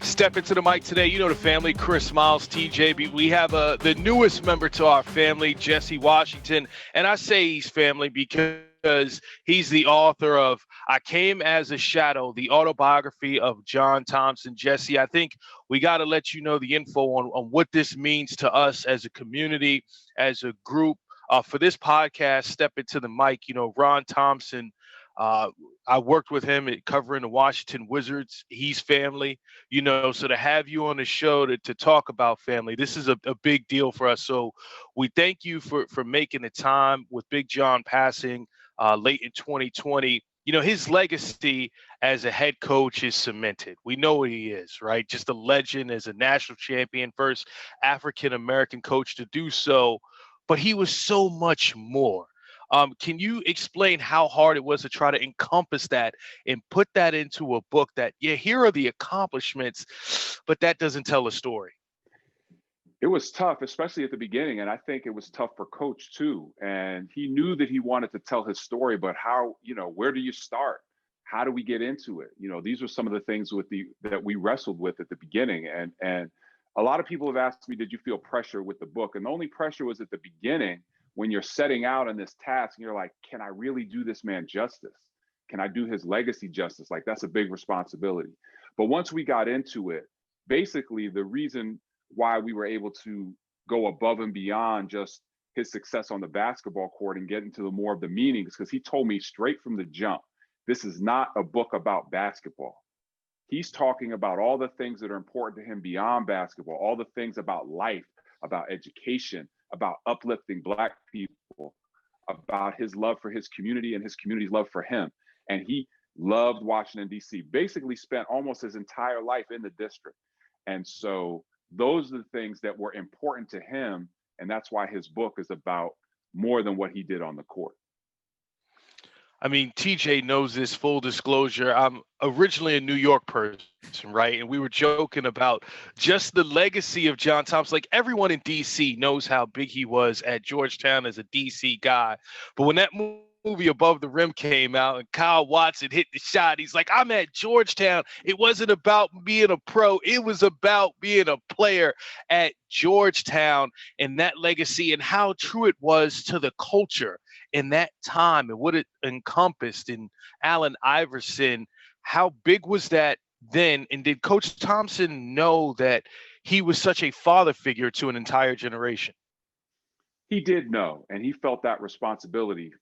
Step into the mic today. You know the family, Chris Miles, TJ. We have the newest member to our family, Jesse Washington. And I say he's family because he's the author of I Came as a Shadow, the autobiography of John Thompson. Jesse, I think we got to let you know the info on what this means to us as a community, as a group. For this podcast, Step Into the Mic, Ron Thompson, uh, I worked with him at covering the Washington Wizards. He's family, so to have you on the show to talk about family, this is a big deal for us. So we thank you for making the time with Big John passing late in 2020. His legacy as a head coach is cemented. We know what he is, right? Just a legend as a national champion, first African-American coach to do so. But he was so much more. Can you explain how hard it was to try to encompass that and put that into a book that, here are the accomplishments, but that doesn't tell a story? It was tough, especially at the beginning. And I think it was tough for Coach too. And he knew that he wanted to tell his story, but how, where do you start? How do we get into it? These were some of the things that we wrestled with at the beginning. And a lot of people have asked me, did you feel pressure with the book? And the only pressure was at the beginning when you're setting out on this task and you're like, can I really do this man justice? Can I do his legacy justice? Like, that's a big responsibility. But once we got into it, basically the reason why we were able to go above and beyond just his success on the basketball court and get into the more of the meanings, because he told me straight from the jump, this is not a book about basketball. He's talking about all the things that are important to him beyond basketball, all the things about life, about education, about uplifting Black people, about his love for his community and his community's love for him. And he loved Washington, D.C., basically spent almost his entire life in the district. And so those are the things that were important to him. And that's why his book is about more than what he did on the court. I mean, TJ knows this, full disclosure. I'm originally a New York person, right? And we were joking about just the legacy of John Thompson. Like, everyone in D.C. knows how big he was at Georgetown as a D.C. guy. But when that movie Above the Rim came out and Kyle Watson hit the shot, he's like, I'm at Georgetown. It wasn't about being a pro. It was about being a player at Georgetown, and that legacy and how true it was to the culture in that time and what it encompassed in Allen Iverson. How big was that then? And did Coach Thompson know that he was such a father figure to an entire generation? He did know, and he felt that responsibility.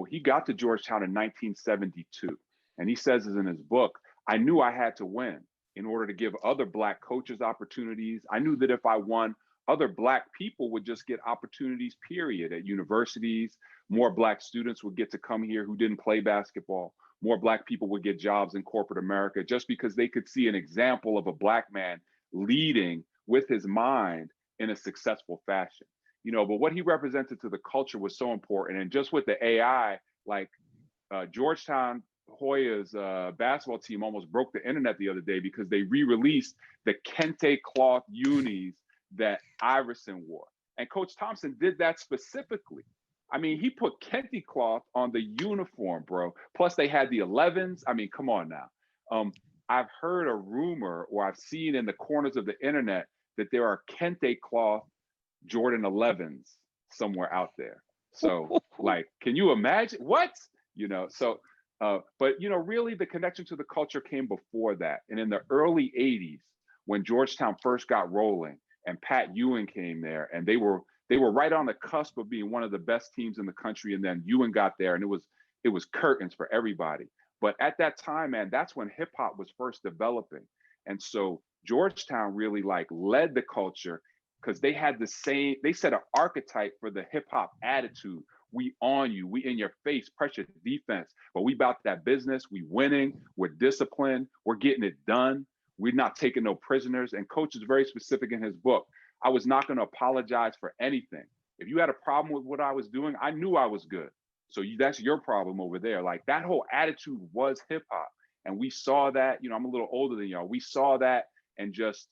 He got to Georgetown in 1972, and he says this in his book, I knew I had to win in order to give other Black coaches opportunities. I knew that if I won, other Black people would just get opportunities, period, at universities. More Black students would get to come here who didn't play basketball. More Black people would get jobs in corporate America just because they could see an example of a Black man leading with his mind in a successful fashion. But what he represented to the culture was so important. And just with the AI, like Georgetown Hoyas basketball team almost broke the internet the other day because they re-released the kente cloth unis that Iverson wore. And Coach Thompson did that specifically. I mean, he put kente cloth on the uniform, bro. Plus they had the 11s. I mean, come on now. I've heard a rumor, or I've seen in the corners of the internet, that there are kente cloth Jordan 11s somewhere out there. So like, can you imagine what, but really the connection to the culture came before that. And in the early 80s, when Georgetown first got rolling and Pat Ewing came there, and they were right on the cusp of being one of the best teams in the country. And then Ewing got there, and it was curtains for everybody. But at that time, man, that's when hip hop was first developing. And so Georgetown really led the culture, because they set an archetype for the hip hop attitude. We on you, we in your face, pressure defense, but we about that business. We winning, we're disciplined, we're getting it done. We're not taking no prisoners. And Coach is very specific in his book. I was not going to apologize for anything. If you had a problem with what I was doing, I knew I was good. So that's your problem over there. Like, that whole attitude was hip hop. And we saw that, I'm a little older than y'all. We saw that and just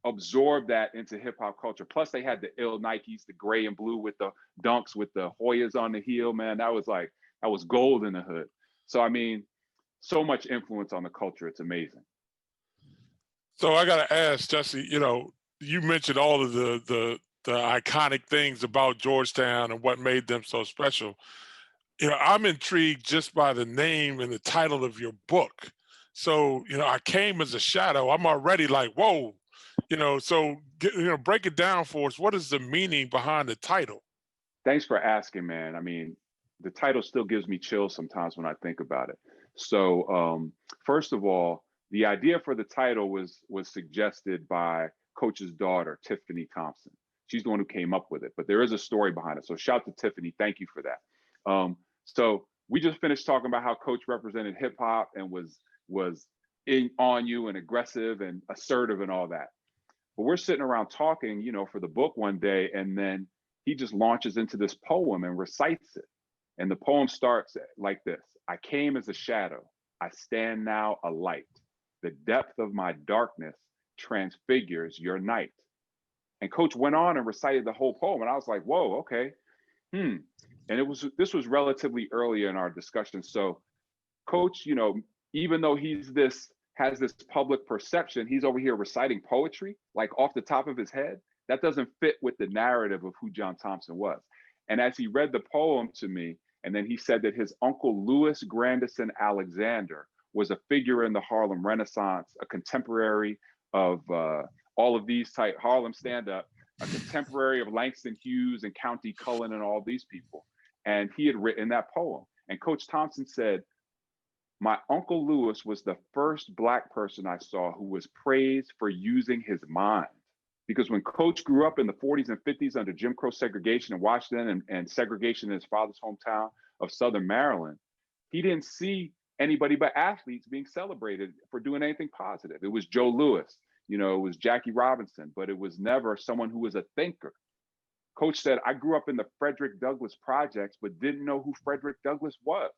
absorb that into hip hop culture. Plus they had the ill Nikes, the gray and blue with the dunks with the Hoyas on the heel, man. That was gold in the hood. So, I mean, so much influence on the culture. It's amazing. So I got to ask, Jesse, you mentioned all of the iconic things about Georgetown and what made them so special. I'm intrigued just by the name and the title of your book. So, I came as a shadow. I'm already like, whoa, so break it down for us. What is the meaning behind the title? Thanks for asking, man. I mean, the title still gives me chills sometimes when I think about it. So, first of all, the idea for the title was suggested by Coach's daughter, Tiffany Thompson. She's the one who came up with it, but there is a story behind it. So, shout to Tiffany. Thank you for that. So we just finished talking about how Coach represented hip hop and was on you and aggressive and assertive and all that. But we're sitting around talking, for the book one day, and then he just launches into this poem and recites it. And the poem starts like this: I came as a shadow, I stand now a light. The depth of my darkness transfigures your night. And Coach went on and recited the whole poem. And I was like, whoa, okay. And this was relatively early in our discussion. So Coach, even though has this public perception, he's over here reciting poetry, like off the top of his head. That doesn't fit with the narrative of who John Thompson was. And as he read the poem to me, and then he said that his uncle Louis Grandison Alexander was a figure in the Harlem Renaissance, a contemporary of all of these type Harlem stand-up, a contemporary of Langston Hughes and Countee Cullen and all these people. And he had written that poem. And Coach Thompson said, my Uncle Louis was the first Black person I saw who was praised for using his mind. Because when Coach grew up in the 40s and 50s under Jim Crow segregation in Washington and segregation in his father's hometown of Southern Maryland, he didn't see anybody but athletes being celebrated for doing anything positive. It was Joe Louis, it was Jackie Robinson, but it was never someone who was a thinker. Coach said, I grew up in the Frederick Douglass projects, but didn't know who Frederick Douglass was.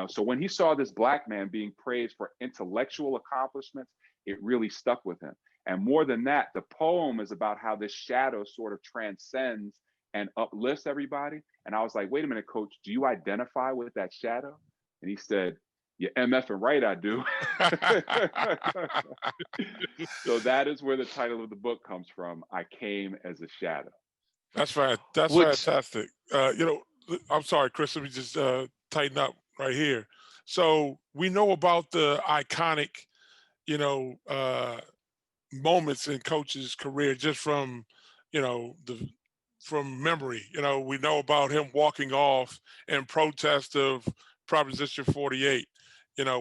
So when he saw this Black man being praised for intellectual accomplishments, it really stuck with him. And more than that, the poem is about how this shadow sort of transcends and uplifts everybody. And I was like, wait a minute, Coach, do you identify with that shadow? And he said, yeah, MFing right, I do. So that is where the title of the book comes from. I came as a shadow. That's right. That's fantastic. I'm sorry, Chris, let me just tighten up right here. So we know about the iconic, moments in Coach's career just from, from memory. We know about him walking off in protest of Proposition 48.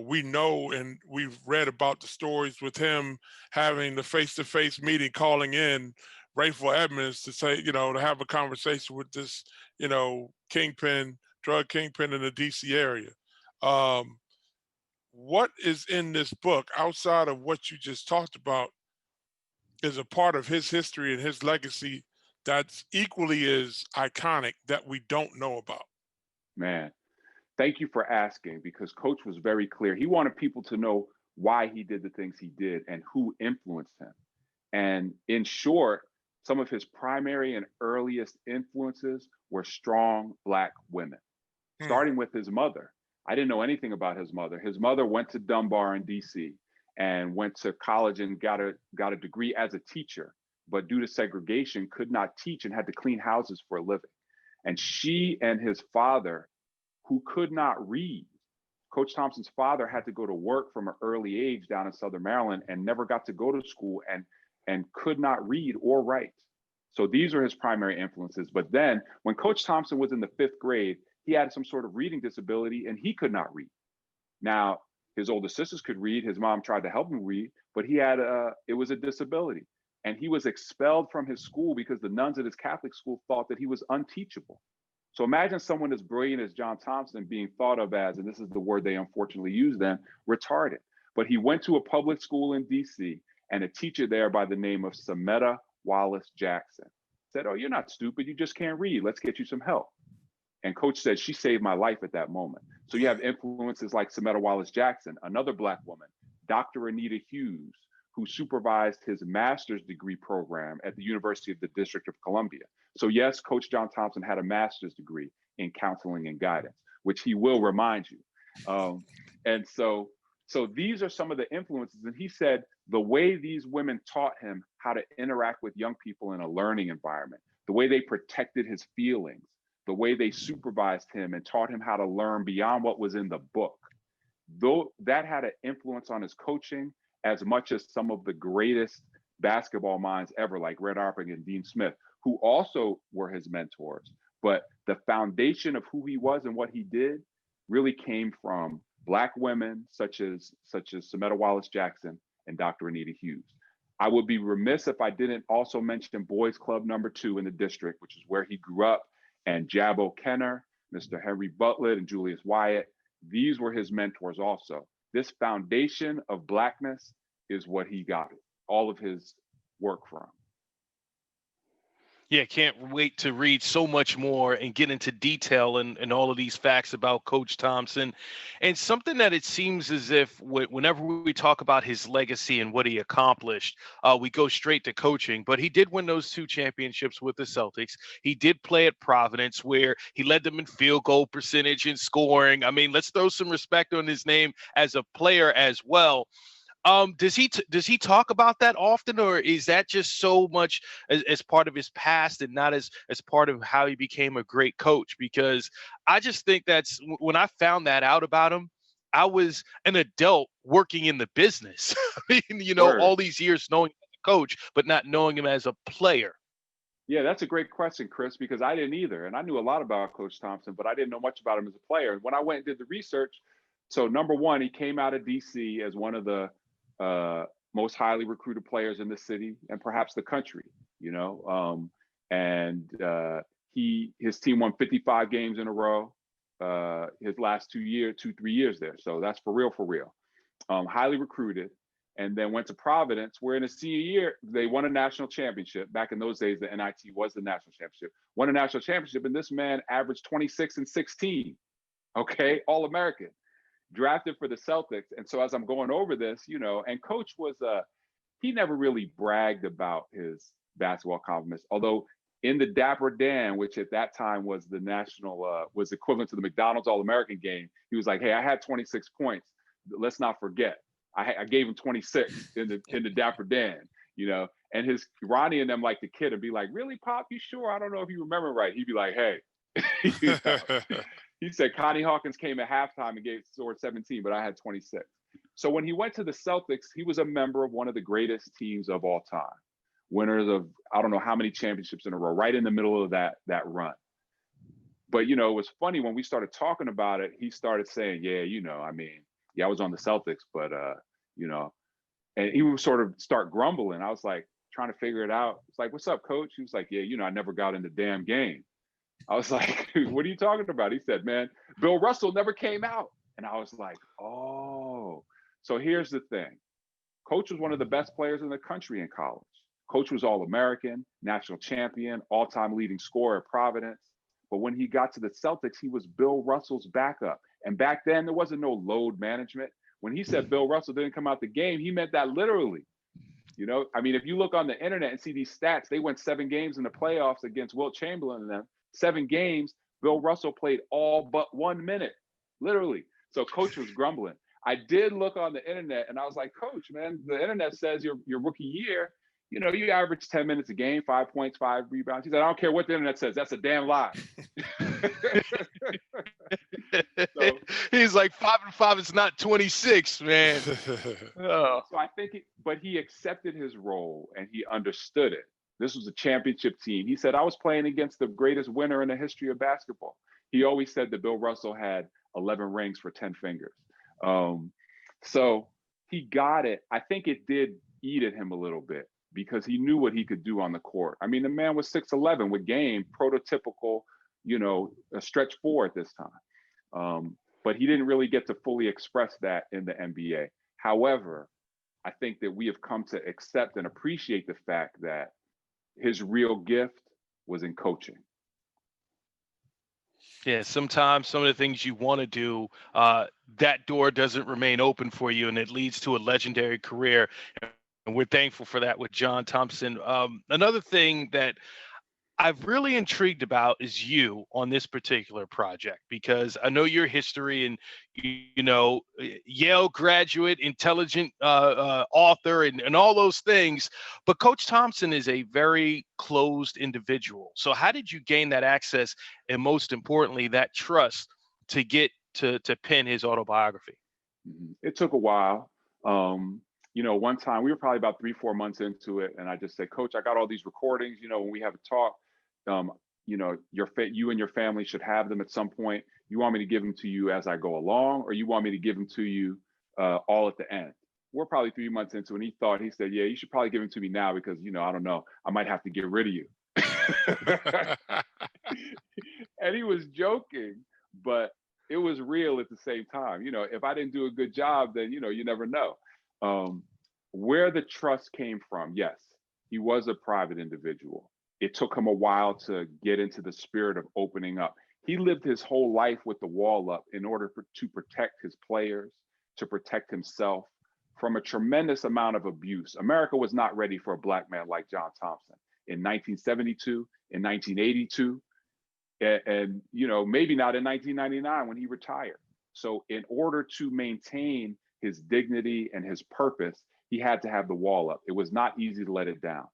We know and we've read about the stories with him having the face-to-face meeting, calling in Rayful Edmonds to say, to have a conversation with this, drug kingpin in the DC area. What is in this book outside of what you just talked about is a part of his history and his legacy that's equally as iconic that we don't know about? Man, thank you for asking, because Coach was very clear. He wanted people to know why he did the things he did and who influenced him. And in short, some of his primary and earliest influences were strong Black women, starting with his mother. I didn't know anything about his mother. His mother went to Dunbar in DC and went to college and got a degree as a teacher, but due to segregation could not teach and had to clean houses for a living. And she and his father, who could not read, Coach Thompson's father had to go to work from an early age down in Southern Maryland and never got to go to school and could not read or write. So these are his primary influences. But then when Coach Thompson was in the 5th grade, he had some sort of reading disability and he could not read. Now, his older sisters could read. His mom tried to help him read, but it was a disability. And he was expelled from his school because the nuns at his Catholic school thought that he was unteachable. So imagine someone as brilliant as John Thompson being thought of as, and this is the word they unfortunately use then, retarded. But he went to a public school in DC, and a teacher there by the name of Sametta Wallace Jackson said, oh, you're not stupid, you just can't read. Let's get you some help. And Coach said, she saved my life at that moment. So you have influences like Sametta Wallace Jackson, another Black woman, Dr. Anita Hughes, who supervised his master's degree program at the University of the District of Columbia. So yes, Coach John Thompson had a master's degree in counseling and guidance, which he will remind you. And so these are some of the influences. And he said, The way these women taught him how to interact with young people in a learning environment, the way they protected his feelings, the way they supervised him and taught him how to learn beyond what was in the book, though that had an influence on his coaching as much as some of the greatest basketball minds ever, like Red Arping and Dean Smith, who also were his mentors. But the foundation of who he was and what he did really came from Black women such as Sametta Wallace Jackson and Dr. Anita Hughes. I would be remiss if I didn't also mention Boys Club #2 in the district, which is where he grew up, and Jabbo Kenner, Mr. Henry Butler, and Julius Wyatt. These were his mentors also. This foundation of Blackness is what he got all of his work from. Yeah, can't wait to read so much more and get into detail and all of these facts about Coach Thompson. And something that it seems as if whenever we talk about his legacy and what he accomplished, we go straight to coaching. But he did win those 2 championships with the Celtics. He did play at Providence, where he led them in field goal percentage and scoring. I mean, let's throw some respect on his name as a player as well. Does he talk about that often, or is that just so much as part of his past and not as part of how he became a great coach? Because I just think that's when I found that out about him, I was an adult working in the business. I mean, Sure. all these years knowing him as a coach, but not knowing him as a player. Yeah, that's a great question, Chris, because I didn't either. And I knew a lot about Coach Thompson, but I didn't know much about him as a player. And when I went and did the research, so number one, he came out of DC as one of the most highly recruited players in the city and perhaps the country, his team won 55 games in a row his last 3 years there. So that's for real. Highly recruited, and then went to Providence, where in his senior year, they won a national championship. Back in those days, the NIT was the national championship. Won a national championship, and this man averaged 26 and 16, okay? All-American. Drafted for the Celtics. And so as I'm going over this, and Coach was he never really bragged about his basketball accomplishments, although in the Dapper Dan, which at that time was the national was equivalent to the McDonald's All-American game, he was like, hey, I had 26 points. Let's not forget. I gave him 26 in the Dapper Dan, and his Ronnie and them like the kid and be like, really, Pop, you sure? I don't know if you remember right. He'd be like, hey. He said Connie Hawkins came at halftime and scored 17, but I had 26. So when he went to the Celtics, he was a member of one of the greatest teams of all time, winners of I don't know how many championships in a row, right in the middle of that run. But it was funny when we started talking about it. He started saying, I was on the Celtics, but and he would sort of start grumbling. I was like trying to figure it out. It's like, what's up, Coach? He was like, I never got in the damn game. I was like, what are you talking about? He said, man, Bill Russell never came out. And I was like, oh. So here's the thing. Coach was one of the best players in the country in college. Coach was All-American, national champion, all-time leading scorer at Providence. But when he got to the Celtics, he was Bill Russell's backup. And back then, there wasn't no load management. When he said Bill Russell didn't come out the game, he meant that literally. If you look on the internet and see these stats, they went 7 games in the playoffs against Wilt Chamberlain and them. 7 games, Bill Russell played all but 1 minute, literally. So Coach was grumbling. I did look on the internet and I was like, Coach, man, the internet says your rookie year, you average 10 minutes a game, 5 points, 5 rebounds. He said, I don't care what the internet says. That's a damn lie. So, he's like 5 and 5 is not 26, man. So I think, but he accepted his role and he understood it. This was a championship team. He said, I was playing against the greatest winner in the history of basketball. He always said that Bill Russell had 11 rings for 10 fingers. So he got it. I think it did eat at him a little bit because he knew what he could do on the court. I mean, the man was 6'11" with game, prototypical, a stretch 4 at this time. But he didn't really get to fully express that in the NBA. However, I think that we have come to accept and appreciate the fact that his real gift was in coaching. Yeah, sometimes some of the things you want to do, that door doesn't remain open for you, and it leads to a legendary career. And we're thankful for that with John Thompson. Another thing that I've really intrigued about is you on this particular project because I know your history and Yale graduate, intelligent author, and all those things. But Coach Thompson is a very closed individual. So how did you gain that access and most importantly that trust to get to pen his autobiography? It took a while. One time we were probably about 3, 4 months into it, and I just said, Coach, I got all these recordings. When we have a talk, um, you and your family should have them at some point. You want me to give them to you as I go along, or you want me to give them to you all at the end? We're probably 3 months into it, and he said, yeah, you should probably give them to me now because, I don't know, I might have to get rid of you. And he was joking, but it was real at the same time. If I didn't do a good job, then, you never know. Where the trust came from, yes, he was a private individual. It took him a while to get into the spirit of opening up. He lived his whole life with the wall up in order to protect his players, to protect himself from a tremendous amount of abuse. America was not ready for a Black man like John Thompson in 1972, in 1982, and maybe not in 1999 when he retired. So in order to maintain his dignity and his purpose, he had to have the wall up. It was not easy to let it down.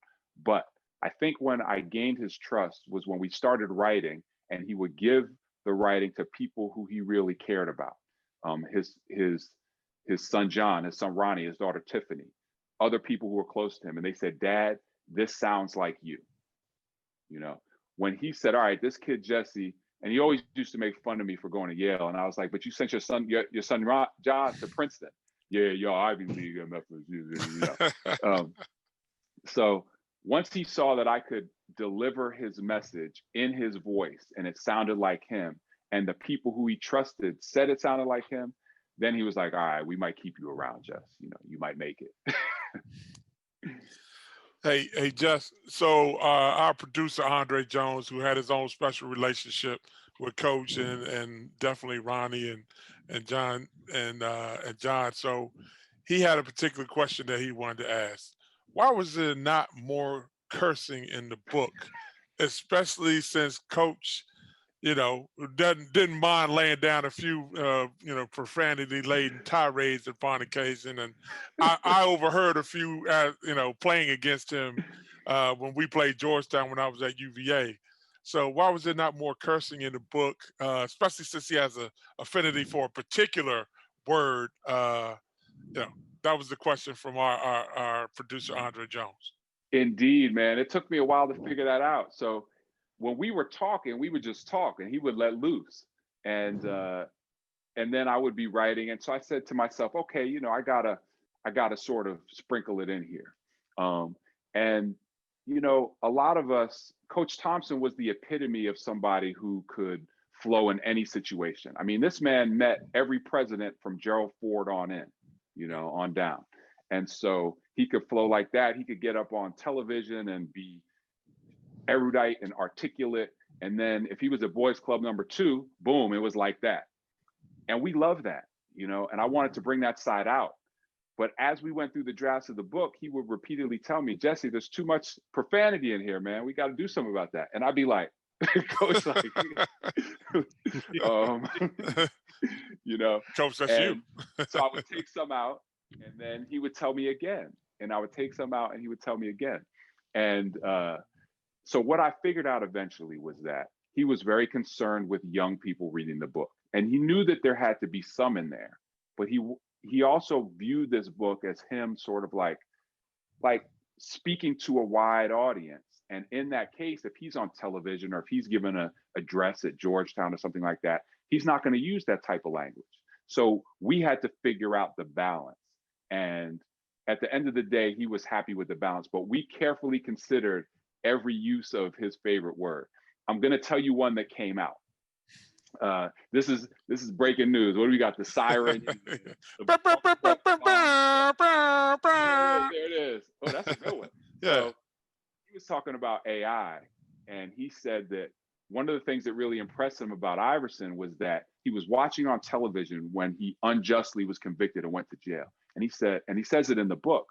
But I think when I gained his trust was when we started writing, and he would give the writing to people who he really cared about. His son John, his son Ronnie, his daughter Tiffany, other people who were close to him, and they said, "Dad, this sounds like you." When he said, "All right, this kid Jesse," and he always used to make fun of me for going to Yale, and I was like, "But you sent your son John to Princeton." Yeah, yo, Ivy League, So once he saw that I could deliver his message in his voice and it sounded like him, and the people who he trusted said it sounded like him, then he was like, "All right, we might keep you around, Jess. You might make it." Hey, Jess. So our producer Andre Jones, who had his own special relationship with Coach and definitely Ronnie and John and John. So he had a particular question that he wanted to ask. Why was there not more cursing in the book, especially since Coach, didn't mind laying down a few, profanity-laden tirades upon occasion, and I overheard a few, playing against him when we played Georgetown when I was at UVA. So why was there not more cursing in the book, especially since he has a affinity for a particular word? That was the question from our producer Andre Jones. Indeed, man. It took me a while to figure that out. So when we were talking, we would just talk and he would let loose. And then I would be writing. And so I said to myself, okay, I gotta sort of sprinkle it in here. And a lot of us, Coach Thompson was the epitome of somebody who could flow in any situation. I mean, this man met every president from Gerald Ford on in, on down. And so he could flow like that. He could get up on television and be erudite and articulate. And then if he was at Boys Club #2, boom, it was like that. And we love that, and I wanted to bring that side out. But as we went through the drafts of the book, he would repeatedly tell me, "Jesse, there's too much profanity in here, man. We got to do something about that." And I'd be like, Coach, like, Coach, that's you. So I would take some out, and then he would tell me again, and I would take some out, and he would tell me again. And so what I figured out eventually was that he was very concerned with young people reading the book, and he knew that there had to be some in there, but he also viewed this book as him sort of like speaking to a wide audience. And in that case, if he's on television or if he's given a address at Georgetown or something like that, he's not going to use that type of language. So we had to figure out the balance. And at the end of the day, he was happy with the balance, but we carefully considered every use of his favorite word. I'm going to tell you one that came out. This is breaking news. What do we got? The siren. There it is. Oh, that's a good one. Yeah. So he was talking about AI, and he said that one of the things that really impressed him about Iverson was that he was watching on television when he unjustly was convicted and went to jail. And he says it in the book,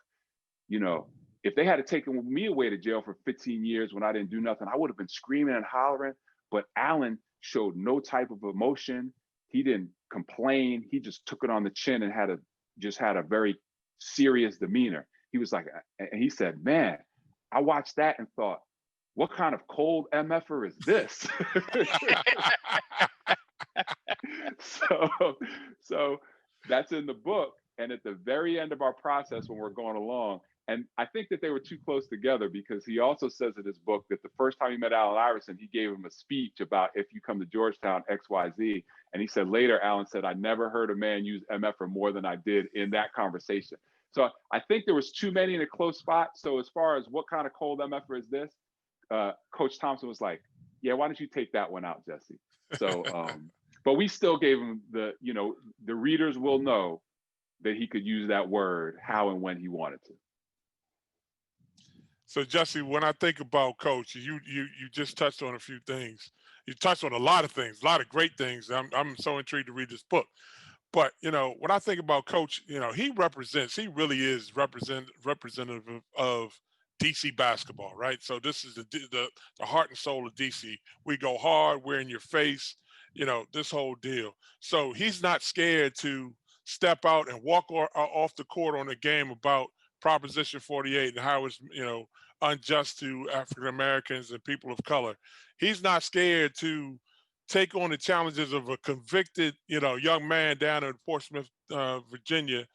if they had taken me away to jail for 15 years when I didn't do nothing, I would have been screaming and hollering. But Allen showed no type of emotion. He didn't complain. He just took it on the chin and had a very serious demeanor. He was like, and he said, man, I watched that and thought, what kind of cold MFer is this? so that's in the book. And at the very end of our process, when we're going along, and I think that they were too close together, because he also says in his book that the first time he met Allen Iverson, he gave him a speech about, if you come to Georgetown, XYZ. And he said later, Allen said, I never heard a man use MFer more than I did in that conversation. So I think there was too many in a close spot. So as far as what kind of cold MFer is this, Coach Thompson was like, yeah, why don't you take that one out, Jesse? So, but we still gave him the readers will know that he could use that word how and when he wanted to. So Jesse, when I think about Coach, you just touched on a few things. You touched on a lot of things, a lot of great things. I'm so intrigued to read this book. But when I think about Coach, he really is representative of DC basketball, right? So this is the heart and soul of DC. We go hard, we're in your face, this whole deal. So he's not scared to step out and walk off the court on a game about Proposition 48 and how it's unjust to African Americans and people of color. He's not scared to take on the challenges of a convicted, young man down in Portsmouth, Virginia,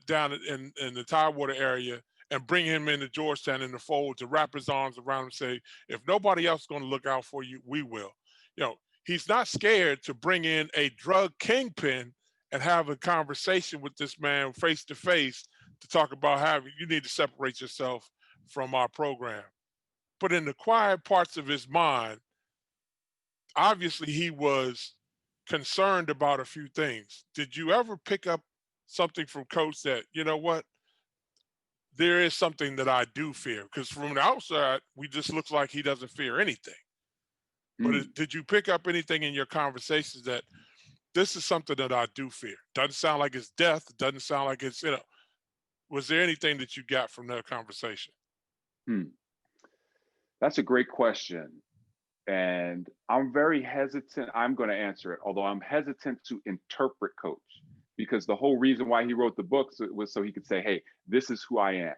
down in the Tidewater area, and bring him into Georgetown in the fold to wrap his arms around him and say, if nobody else is going to look out for you, we will. He's not scared to bring in a drug kingpin and have a conversation with this man face to face to talk about how you need to separate yourself from our program. But in the quiet parts of his mind, obviously he was concerned about a few things. Did you ever pick up something from Coach that, there is something that I do fear? Because from the outside, we just looks like he doesn't fear anything. But did you pick up anything in your conversations that this is something that I do fear? Doesn't sound like it's death. Doesn't sound like it's, was there anything that you got from that conversation? That's a great question. And I'm very hesitant. I'm going to answer it, although I'm hesitant to interpret Coach, because the whole reason why he wrote the book was so he could say, hey, this is who I am.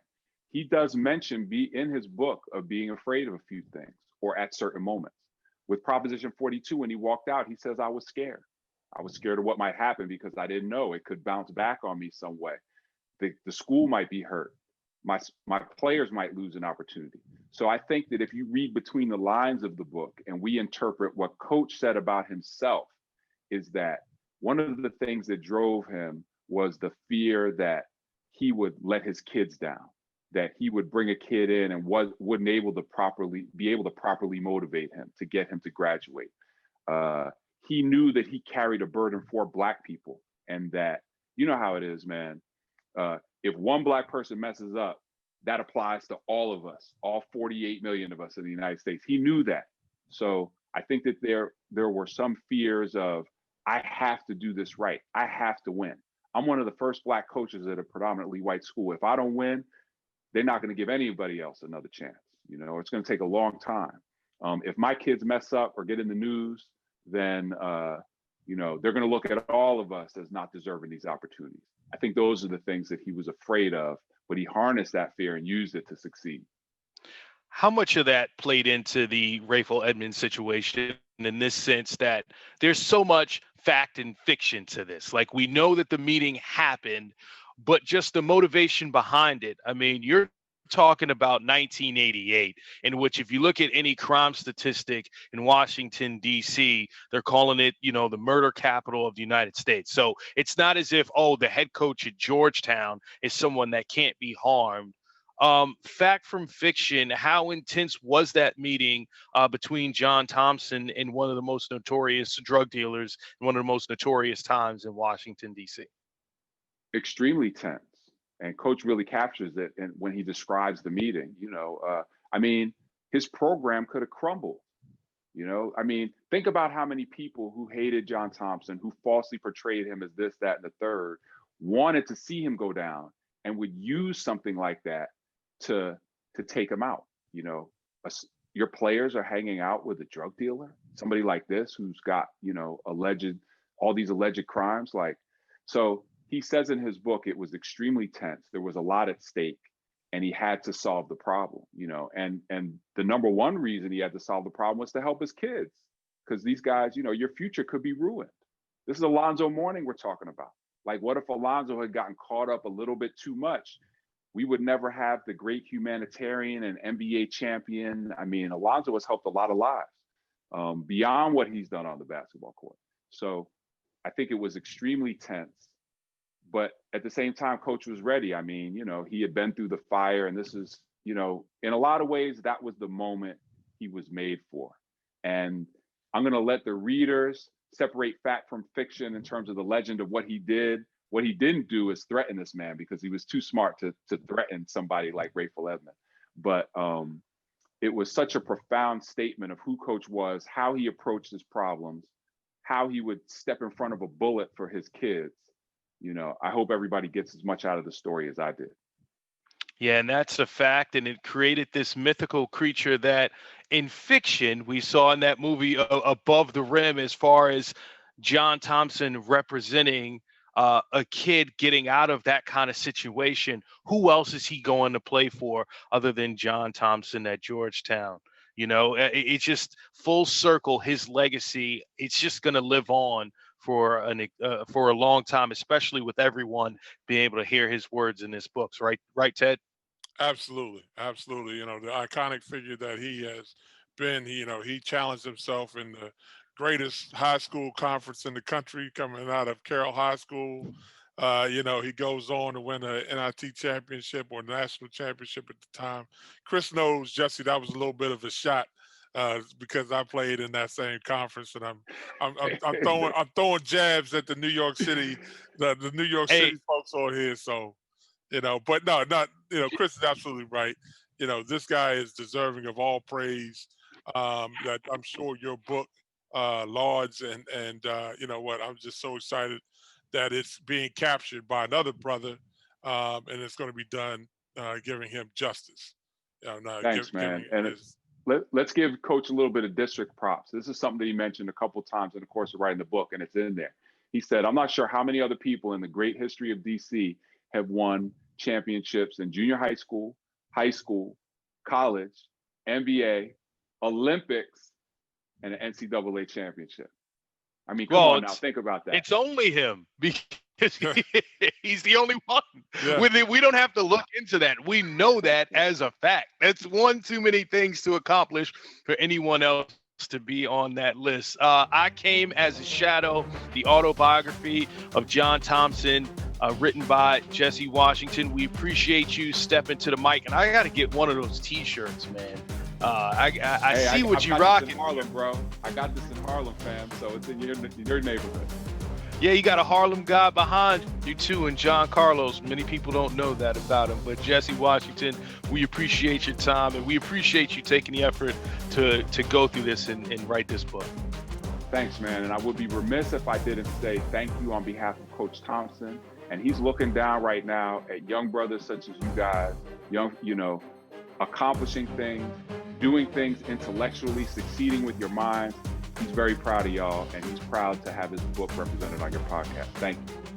He does mention in his book of being afraid of a few things or at certain moments. With Proposition 42, when he walked out, he says, I was scared. I was scared of what might happen because I didn't know it could bounce back on me some way. The school might be hurt. My players might lose an opportunity. So I think that if you read between the lines of the book and we interpret what Coach said about himself, is that one of the things that drove him was the fear that he would let his kids down, that he would bring a kid in and wouldn't be able to properly motivate him to get him to graduate. He knew that he carried a burden for Black people, and that, you know how it is, man. If one Black person messes up, that applies to all of us, all 48 million of us in the United States. He knew that. So I think that there were some fears of, I have to do this right. I have to win. I'm one of the first Black coaches at a predominantly white school. If I don't win, they're not going to give anybody else another chance. It's going to take a long time. If my kids mess up or get in the news, then they're going to look at all of us as not deserving these opportunities. I think those are the things that he was afraid of, but he harnessed that fear and used it to succeed. How much of that played into the Rayful Edmonds situation, in this sense that there's so much fact and fiction to this? Like, we know that the meeting happened, but just the motivation behind it. I mean, you're talking about 1988, in which, if you look at any crime statistic in Washington, D.C., they're calling it, the murder capital of the United States. So it's not as if, the head coach at Georgetown is someone that can't be harmed. Fact from fiction, how intense was that meeting between John Thompson and one of the most notorious drug dealers in one of the most notorious times in Washington, D.C.? Extremely tense. And Coach really captures it when he describes the meeting. His program could have crumbled. Think about how many people who hated John Thompson, who falsely portrayed him as this, that, and the third, wanted to see him go down and would use something like that to take him out. You know, your players are hanging out with a drug dealer, somebody like this who's got, you know, all these alleged crimes. Like, so he says in his book, it was extremely tense. There was a lot at stake, and he had to solve the problem, you know, and the number one reason he had to solve the problem was to help his kids, because these guys, you know, your future could be ruined. This is Alonzo Mourning we're talking about. Like, what if Alonzo had gotten caught up a little bit too much? We would never have the great humanitarian and NBA champion. I mean, Alonzo has helped a lot of lives beyond what he's done on the basketball court. So I think it was extremely tense. But at the same time, Coach was ready. I mean, you know, he had been through the fire, and this is, you know, in a lot of ways, that was the moment he was made for. And I'm going to let the readers separate fact from fiction in terms of the legend of what he did. What he didn't do is threaten this man, because he was too smart to threaten somebody like Rayful Edmond. But it was such a profound statement of who Coach was, how he approached his problems, how he would step in front of a bullet for his kids. You know, I hope everybody gets as much out of the story as I did. Yeah, and that's a fact. And it created this mythical creature that in fiction we saw in that movie Above the Rim, as far as John Thompson representing a kid getting out of that kind of situation. Who else is he going to play for other than John Thompson at Georgetown? You know, it's just full circle. His legacy, it's just going to live on for a long time, especially with everyone being able to hear his words in his books. Right, Ted? Absolutely, absolutely. You know, the iconic figure that he has been. You know, he challenged himself in the greatest high school conference in the country, coming out of Carroll High School. You know, he goes on to win a NIT championship or national championship at the time. Chris knows, Jesse, that was a little bit of a shot because I played in that same conference, and I'm throwing jabs at the New York City, the New York Hey, City folks on here. So, you know, but no, not, you know, Chris is absolutely right. You know, this guy is deserving of all praise. That I'm sure your book lauds, and you know what, I'm just so excited that it's being captured by another brother, and it's going to be done, giving him justice. You know, Thanks, man. And let's give Coach a little bit of district props. This is something that he mentioned a couple of times in the course of writing the book, and it's in there. He said, I'm not sure how many other people in the great history of DC have won championships in junior high school, college, NBA, Olympics, and an NCAA championship. I mean, come on now, think about that. It's only him, because he's the only one. Yeah. We don't have to look into that. We know that as a fact. That's one too many things to accomplish for anyone else to be on that list. I Came as a Shadow, the autobiography of John Thompson, written by Jesse Washington. We appreciate you stepping to the mic, and I got to get one of those T-shirts, man. I see what you're rocking. In Harlem, bro. I got this in Harlem, fam. So it's in your neighborhood. Yeah, you got a Harlem guy behind you too, and John Carlos. Many people don't know that about him, but Jesse Washington, we appreciate your time, and we appreciate you taking the effort to go through this and write this book. Thanks, man. And I would be remiss if I didn't say thank you on behalf of Coach Thompson. And he's looking down right now at young brothers such as you guys, accomplishing things, doing things intellectually, succeeding with your minds. He's very proud of y'all, and he's proud to have his book represented on your podcast. Thank you.